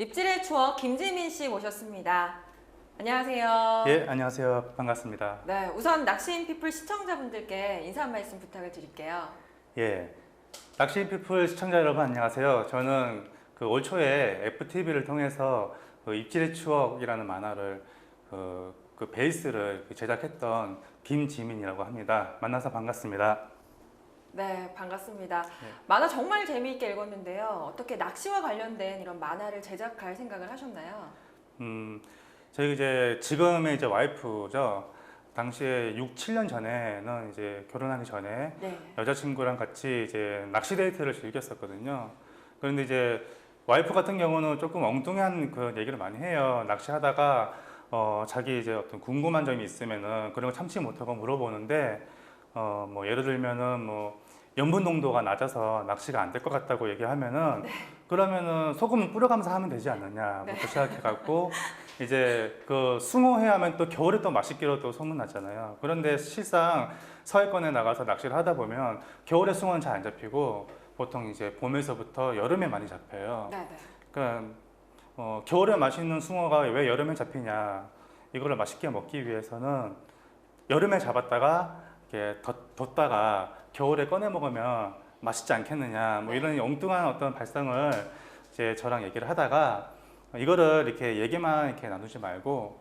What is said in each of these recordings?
입질의 추억 김지민 씨 모셨습니다. 안녕하세요. 예, 안녕하세요. 반갑습니다. 네, 우선 낚시인 피플 시청자분들께 인사 한 말씀 부탁을 드릴게요. 예, 낚시피플 시청자 여러분 안녕하세요. 저는 올 초에 FTV를 통해서 입질의 추억이라는 만화를 그 베이스를 제작했던 김지민이라고 합니다. 만나서 반갑습니다. 네, 반갑습니다. 네. 만화 정말 재미있게 읽었는데요. 어떻게 낚시와 관련된 이런 만화를 제작할 생각을 하셨나요? 저희 이제 지금의 이제 와이프죠. 당시에 6, 7년 전에는 이제 결혼하기 전에 네. 여자친구랑 같이 이제 낚시 데이트를 즐겼었거든요. 그런데 이제 와이프 같은 경우는 조금 엉뚱한 그런 얘기를 많이 해요. 낚시하다가 자기 이제 어떤 궁금한 점이 있으면은 그런 거 참지 못하고 물어보는데 뭐 예를 들면은 뭐 염분 농도가 낮아서 낚시가 안 될 것 같다고 얘기하면은 그러면은 소금을 뿌려가면서 하면 되지 않느냐부터 시작해갖고 이제 그 숭어회 하면 또 겨울에 또 맛있기로 또 소문났잖아요. 그런데 실상 서해권에 나가서 낚시를 하다 보면 겨울에 숭어는 잘 안 잡히고 보통 이제 봄에서부터 여름에 많이 잡혀요. 네. 그러니까 겨울에 맛있는 숭어가 왜 여름에 잡히냐, 이거를 맛있게 먹기 위해서는 여름에 잡았다가 이렇게 뒀다가 겨울에 꺼내 먹으면 맛있지 않겠느냐, 뭐 이런 엉뚱한 어떤 발상을 이제 저랑 얘기를 하다가 이거를 이렇게 얘기만 이렇게 나누지 말고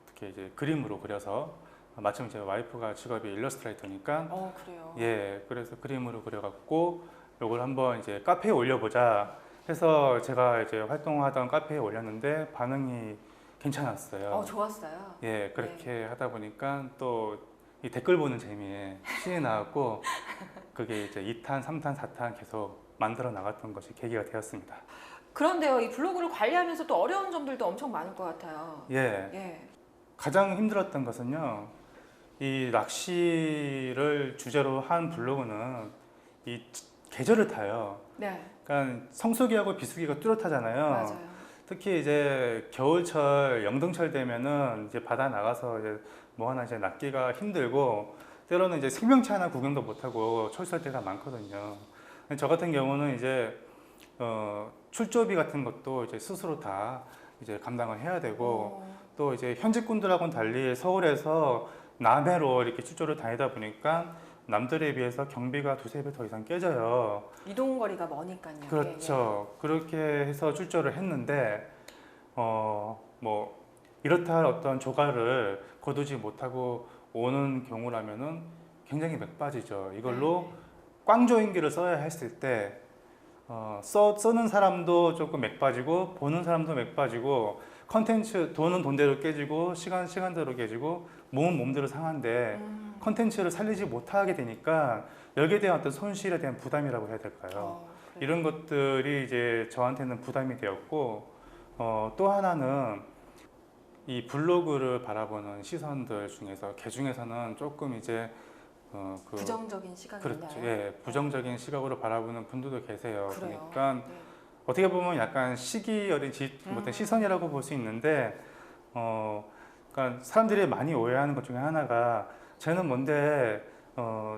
이렇게 이제 그림으로 그려서, 마침 제 와이프가 직업이 일러스트레이터니까 그래요. 예, 그래서 그림으로 그려갖고 이걸 한번 이제 카페에 올려보자 해서 제가 이제 활동하던 카페에 올렸는데 반응이 괜찮았어요. 좋았어요. 예, 그렇게 하다 보니까 또 이 댓글 보는 재미에 신이 나왔고 그게 이제 2탄, 3탄, 4탄 계속 만들어 나갔던 것이 계기가 되었습니다. 그런데요, 이 블로그를 관리하면서 또 어려운 점들도 엄청 많을 것 같아요. 예, 예. 가장 힘들었던 것은요, 이 낚시를 주제로 한 블로그는 이 계절을 타요. 네. 그러니까 성수기하고 비수기가 뚜렷하잖아요. 맞아요. 특히 이제 겨울철, 영등철 되면은 이제 바다 나가서 이제 뭐 하나 이제 낚기가 힘들고 때로는 이제 생명체 하나 구경도 못 하고 철수할 때가 많거든요. 저 같은 경우는 이제 출조비 같은 것도 이제 스스로 다 이제 감당을 해야 되고 또 이제 현직군들하고는 달리 서울에서 남해로 이렇게 출조를 다니다 보니까 남들에 비해서 경비가 두세 배 더 이상 깨져요. 이동 거리가 머니까요. 그렇죠. 그렇게 해서 출조를 했는데 뭐 이렇다 할 어떤 조과를 거두지 못하고 오는 경우라면은 굉장히 맥 빠지죠. 이걸로 꽝조인기를 써야 했을 때 써는 사람도 조금 맥 빠지고 보는 사람도 맥 빠지고 컨텐츠 돈은 돈대로 깨지고 시간대로 깨지고 몸은 몸대로 상한데 컨텐츠를 살리지 못하게 되니까 여기에 대한 어떤 손실에 대한 부담이라고 해야 될까요? 이런 것들이 이제 저한테는 부담이 되었고 또 하나는 이 블로그를 바라보는 시선들 중에서 개 중에서는 조금 이제 부정적인 시각이 그렇죠. 있나요? 예, 부정적인 시각으로 바라보는 분들도 계세요. 그래요. 그러니까 어떻게 보면 약간 시기 어린 어떤 시선이라고 볼 수 있는데 그러니까 사람들이 많이 오해하는 것 중에 하나가 쟤는 뭔데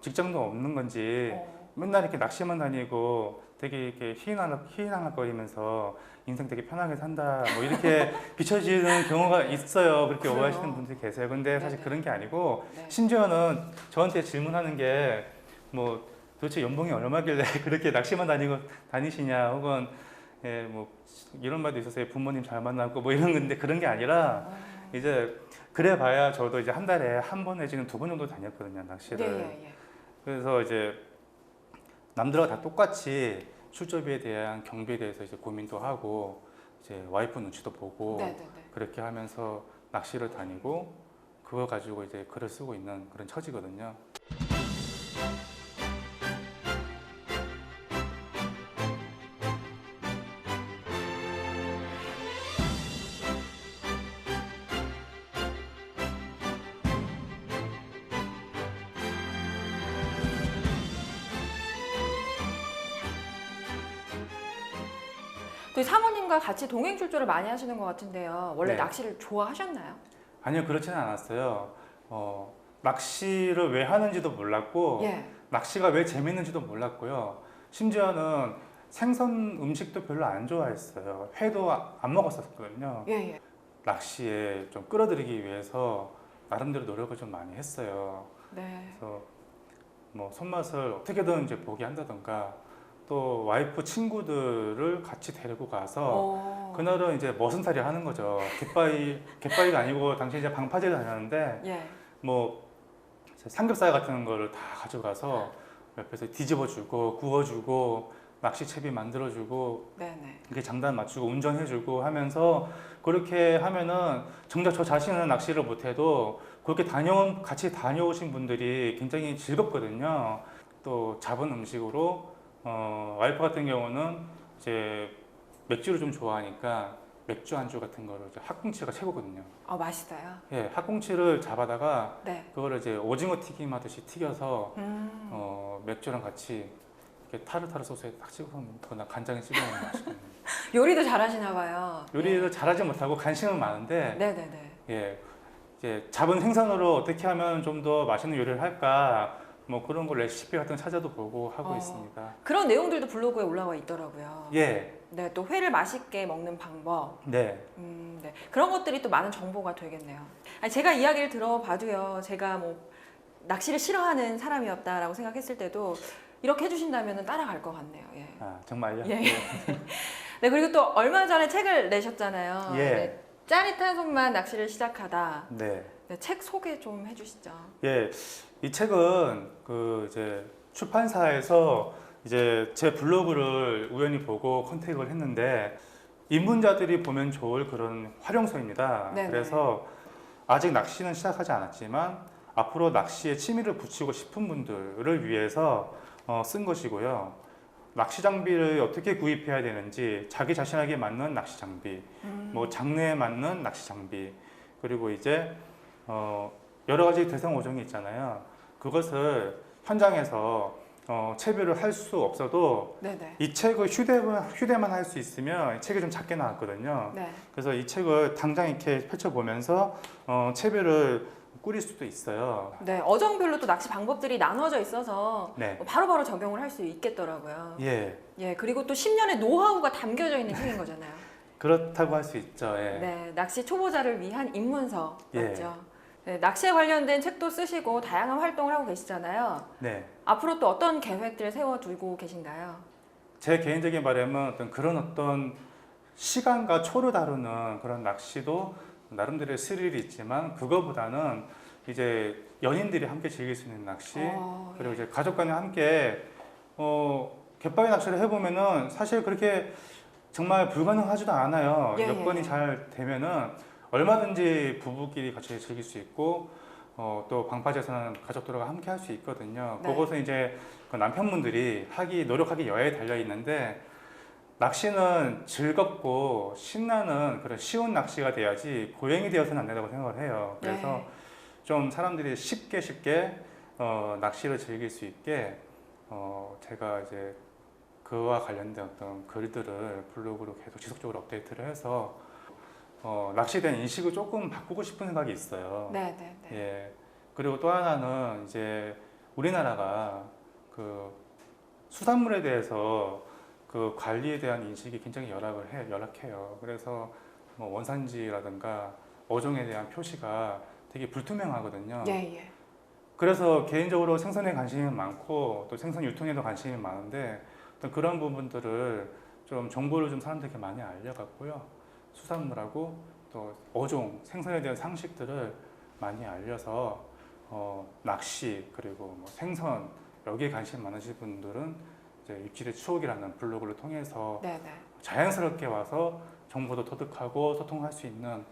직장도 없는 건지 맨날 이렇게 낚시만 다니고 되게 이렇게 희희낙낙거리면서 인생 되게 편하게 산다 뭐 이렇게 비춰지는 경우가 있어요. 그렇게 그래요. 오해하시는 분들이 계세요. 근데 사실 네네. 그런 게 아니고 네. 심지어는 저한테 질문하는 게 뭐 도대체 연봉이 얼마길래 그렇게 낚시만 다니시냐 혹은 예, 뭐 이런 말도 있었어요. 부모님 잘 만나고 뭐 이런 건데 그런 게 아니라 이제 그래 봐야 저도 이제 한 달에 한 번 내지는 두 번 정도 다녔거든요, 낚시를. 그래서 이제 남들과 다 똑같이 출조비에 대한 경비에 대해서 이제 고민도 하고 이제 와이프 눈치도 보고 그렇게 하면서 낚시를 다니고 그거 가지고 이제 글을 쓰고 있는 그런 처지거든요. 또 사모님과 같이 동행 출조를 많이 하시는 것 같은데요. 원래 네. 낚시를 좋아하셨나요? 아니요, 그렇지는 않았어요. 낚시를 왜 하는지도 몰랐고 낚시가 왜 재밌는지도 몰랐고요. 심지어는 생선 음식도 별로 안 좋아했어요. 회도 안 먹었었거든요. 예, 예. 낚시에 좀 끌어들이기 위해서 나름대로 노력을 좀 많이 했어요. 네. 그래서 뭐 손맛을 어떻게든 이제 보게 한다던가 또 와이프 친구들을 같이 데리고 가서 그날은 이제 머슴살이 하는 거죠. 갯바위가 아니고 당시 이제 방파제를 다녔는데 예. 뭐 삼겹살 같은 거를 다 가져가서 옆에서 뒤집어주고 구워주고 낚시채비 만들어주고 네네. 이렇게 장단 맞추고 운전해주고 하면서 그렇게 하면은 정작 저 자신은 낚시를 못해도 그렇게 같이 다녀오신 분들이 굉장히 즐겁거든요. 또 잡은 음식으로 와이프 같은 경우는 이제 맥주를 좀 좋아하니까 맥주 안주 같은 거를 이제 학꽁치가 최고거든요. 맛있어요. 예, 학꽁치를 잡아다가 네. 그거를 이제 오징어 튀김 하듯이 튀겨서 맥주랑 같이 이렇게 타르타르 소스에 딱 찍어서 먹거나 간장에 찍어 먹으면 맛있거든요. 요리도 잘하시나 봐요. 요리를 잘하지 못하고 관심은 많은데 네네네. 예, 이제 잡은 생선으로 어떻게 하면 좀 더 맛있는 요리를 할까 뭐 그런 거 레시피 같은 거 찾아도 보고 하고 있습니다. 그런 내용들도 블로그에 올라와 있더라고요. 예, 네, 또 회를 맛있게 먹는 방법. 네, 네. 그런 것들이 또 많은 정보가 되겠네요. 아니, 제가 이야기를 들어봐도요. 제가 뭐 낚시를 싫어하는 사람이었다라고 생각했을 때도 이렇게 해주신다면 따라갈 것 같네요. 예. 아 정말요? 예. 네, 그리고 또 얼마 전에 책을 내셨잖아요. 예. 네, 짜릿한 손만 낚시를 시작하다. 네. 네, 책 소개 좀 해주시죠. 예, 이 책은 그 이제 출판사에서 이제 제 블로그를 우연히 보고 컨택을 했는데 입문자들이 보면 좋을 그런 활용서입니다. 네네. 그래서 아직 낚시는 시작하지 않았지만 앞으로 낚시에 취미를 붙이고 싶은 분들을 위해서 쓴 것이고요. 낚시 장비를 어떻게 구입해야 되는지, 자기 자신에게 맞는 낚시 장비, 뭐 장르에 맞는 낚시 장비, 그리고 이제 여러 가지 대상 어종이 있잖아요. 그것을 현장에서 채비를 할 수 없어도 네네. 이 책을 휴대만 할 수 있으면 책이 좀 작게 나왔거든요. 네. 그래서 이 책을 당장 이렇게 펼쳐보면서 채비를 꾸릴 수도 있어요. 네, 어종별로 또 낚시 방법들이 나눠져 있어서 네. 바로바로 적용을 할 수 있겠더라고요. 예, 예, 그리고 또 10년의 노하우가 담겨져 있는 책인 거잖아요. 그렇다고 할 수 있죠. 예. 네, 낚시 초보자를 위한 입문서 예. 맞죠? 네, 낚시에 관련된 책도 쓰시고 다양한 활동을 하고 계시잖아요. 네. 앞으로 또 어떤 계획들 세워두고 계신가요? 제 개인적인 바람은 어떤 시간과 초를 다루는 그런 낚시도 나름대로의 스릴이 있지만 그거보다는 이제 연인들이 함께 즐길 수 있는 낚시 그리고 이제 가족 간에 함께 갯바위 낚시를 해보면은 사실 그렇게 정말 불가능하지도 않아요. 예, 여건이 예. 잘 되면은 얼마든지 부부끼리 같이 즐길 수 있고 또 방파제에서는 가족들과 함께 할 수 있거든요. 네. 그것은 이제 그 남편분들이 노력하기 여하에 달려 있는데 낚시는 즐겁고 신나는 그런 쉬운 낚시가 돼야지 고행이 되어서는 안 된다고 생각을 해요. 그래서 네. 좀 사람들이 쉽게 낚시를 즐길 수 있게 제가 이제 그와 관련된 어떤 글들을 블로그로 계속 지속적으로 업데이트를 해서 낚시에 대한 인식을 조금 바꾸고 싶은 생각이 있어요. 네, 네, 네. 예. 그리고 또 하나는 이제 우리나라가 그 수산물에 대해서 그 관리에 대한 인식이 굉장히 열악해요. 그래서 뭐 원산지라든가 어종에 대한 표시가 되게 불투명하거든요. 예, 예. 그래서 개인적으로 생선에 관심이 많고 또 생선 유통에도 관심이 많은데 어떤 그런 부분들을 좀 정보를 좀 사람들에게 많이 알려갖고요. 수산물하고 또 어종, 생선에 대한 상식들을 많이 알려서 낚시 그리고 뭐 생선 여기에 관심 많으신 분들은 이제 입질의 추억이라는 블로그를 통해서 네, 네. 자연스럽게 와서 정보도 터득하고 소통할 수 있는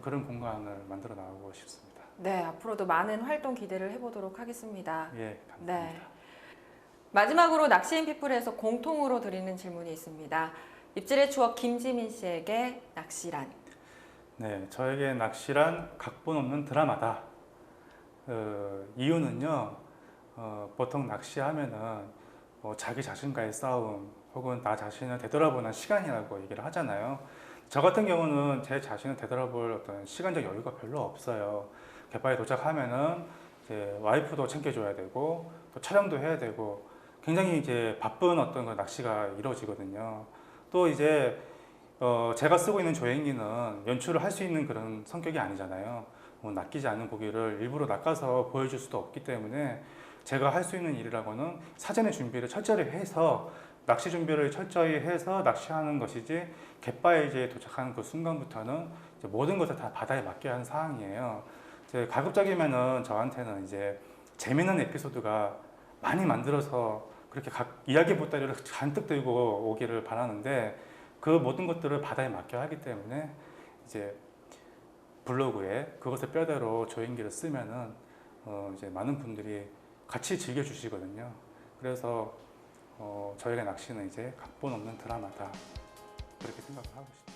그런 공간을 만들어 나가고 싶습니다. 네, 앞으로도 많은 활동 기대를 해보도록 하겠습니다. 예, 감사합니다. 네. 마지막으로 낚시인피플에서 공통으로 드리는 질문이 있습니다. 입질의 추억 김지민 씨에게 낚시란? 네, 저에게 낚시란 각본 없는 드라마다. 이유는요, 보통 낚시하면은 자기 자신과의 싸움 혹은 나 자신을 되돌아보는 시간이라고 얘기를 하잖아요. 저 같은 경우는 제 자신을 되돌아볼 어떤 시간적 여유가 별로 없어요. 갯바위에 도착하면은 이제 와이프도 챙겨줘야 되고 또 촬영도 해야 되고 굉장히 이제 바쁜 어떤 그 낚시가 이루어지거든요. 또 이제 제가 쓰고 있는 조행기는 연출을 할 수 있는 그런 성격이 아니잖아요. 뭐 낚이지 않은 고기를 일부러 낚아서 보여줄 수도 없기 때문에 제가 할 수 있는 일이라고는 사전에 준비를 철저히 해서 낚시 준비를 철저히 해서 낚시하는 것이지 갯바에 이제 도착하는 그 순간부터는 이제 모든 것을 다 바다에 맡겨야 하는 상황이에요. 이제 가급적이면은 저한테는 이제 재미있는 에피소드가 많이 만들어서 그렇게 각 이야기 보따리를 잔뜩 들고 오기를 바라는데 그 모든 것들을 바다에 맡겨야 하기 때문에 이제 블로그에 그것을 뼈대로 조행기를 쓰면은 이제 많은 분들이 같이 즐겨주시거든요. 그래서 저에게 낚시는 이제 각본 없는 드라마다 그렇게 생각을 하고 있습니다.